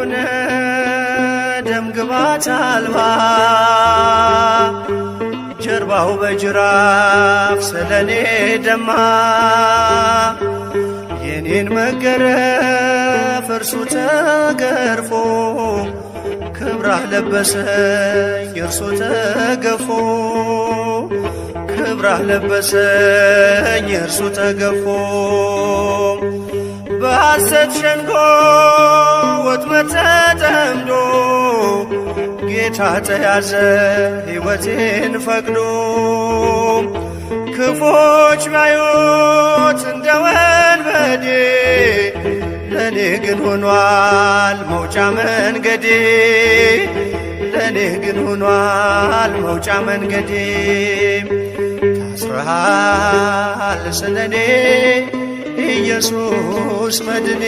ሆነ ደም ግባት አልባ ጀርባው በጅራፍ ስለኔ ደማ የኔን መገረፍ እርሱ ተገርፎ ክብራህ ለበሰኝ እርሱ ተገፎ ክብራህ ለበሰኝ እርሱ ተገፎ በሐሰት ሸንጎ ወጥመድ ተጠምዶ ጌታ ተያዘ ሕይወቴን ፈቅዶ ክፎች ባዩት እንደ ወንበዴ ለኔ ግን ሆኗል መውጫ መንገዴ ለኔ ግን ሆኗል መውጫ መንገዴ ታስረሃል ስለኔ ኢየሱስ መድኔ